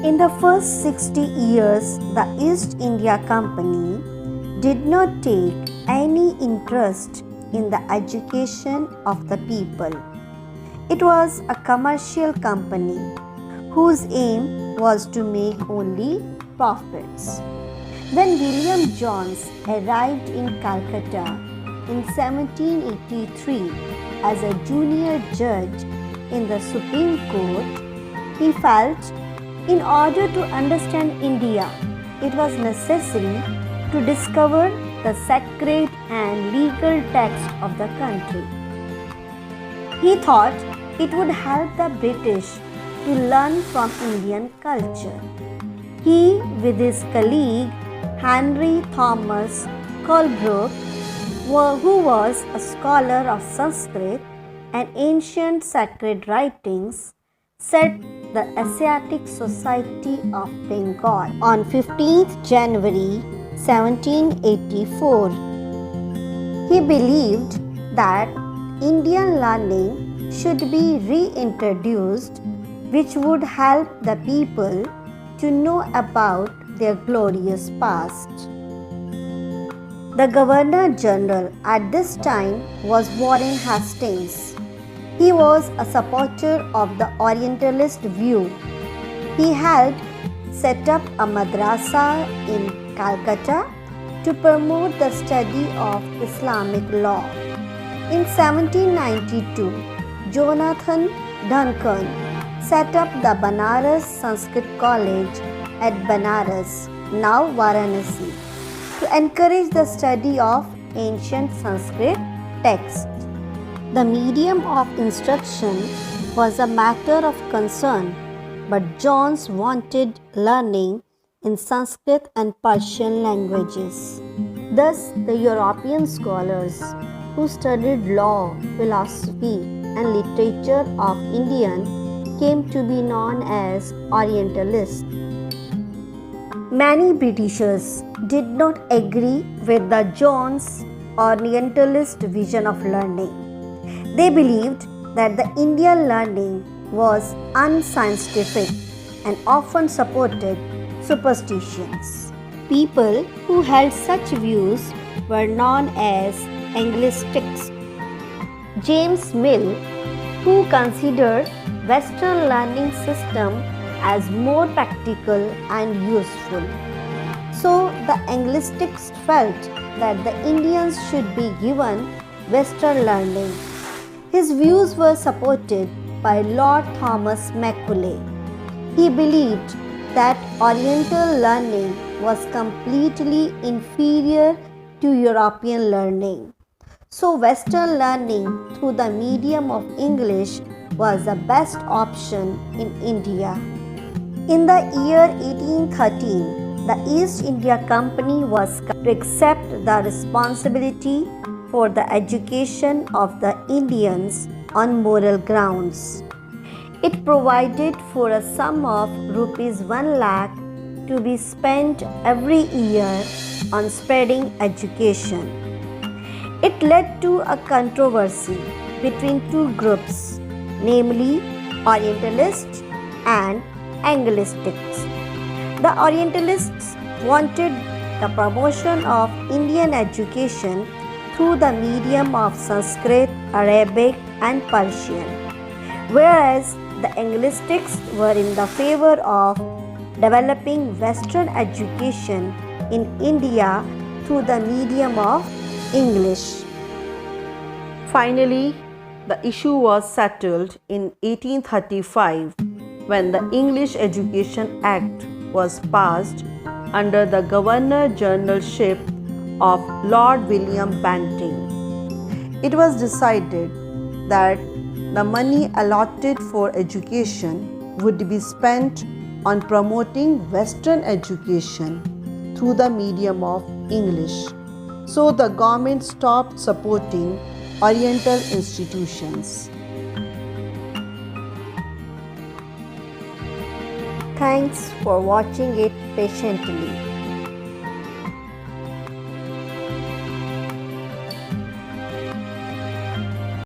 In the first 60 years, the East India Company did not take any interest in the education of the people. It was a commercial company whose aim was to make only profits. When William Jones arrived in Calcutta in 1783 as a junior judge in the Supreme Court, he felt in order to understand India, it was necessary to discover the sacred and legal text of the country. He thought it would help the British to learn from Indian culture. He, with his colleague Henry Thomas Colebrook, who was a scholar of Sanskrit and ancient sacred writings, set the Asiatic Society of Bengal on 15th January 1784. He believed that Indian learning should be reintroduced, which would help the people to know about their glorious past. The Governor General at this time was Warren Hastings. He was a supporter of the Orientalist view. He helped set up a madrasa in Calcutta to promote the study of Islamic law. In 1792, Jonathan Duncan set up the Banaras Sanskrit College at Banaras, now Varanasi, to encourage the study of ancient Sanskrit texts. The medium of instruction was a matter of concern, but Jones wanted learning in Sanskrit and Persian languages. Thus, the European scholars who studied law, philosophy, and literature of Indian came to be known as Orientalists. Many Britishers did not agree with the Jones Orientalist vision of learning. They believed that the Indian learning was unscientific and often supported superstitions. People who held such views were known as Anglicists. James Mill, who considered Western learning system as more practical and useful. So the Anglicists felt that the Indians should be given Western learning. His views were supported by Lord Thomas Macaulay. He believed that Oriental learning was completely inferior to European learning. So Western learning through the medium of English was the best option in India. In the year 1813, the East India Company was to accept the responsibility for the education of the Indians on moral grounds. It provided for a sum of rupees 1 lakh to be spent every year on spreading education. It led to a controversy between two groups, namely Orientalists and Anglicists. The Orientalists wanted the promotion of Indian education through the medium of Sanskrit, Arabic, and Persian, whereas the Anglicists were in the favor of developing Western education in India through the medium of English. Finally, the issue was settled in 1835 when the English Education Act was passed under the Governor-Generalship of Lord William Banting. It was decided that the money allotted for education would be spent on promoting Western education through the medium of English. So the government stopped supporting Oriental institutions. Thanks for watching it patiently.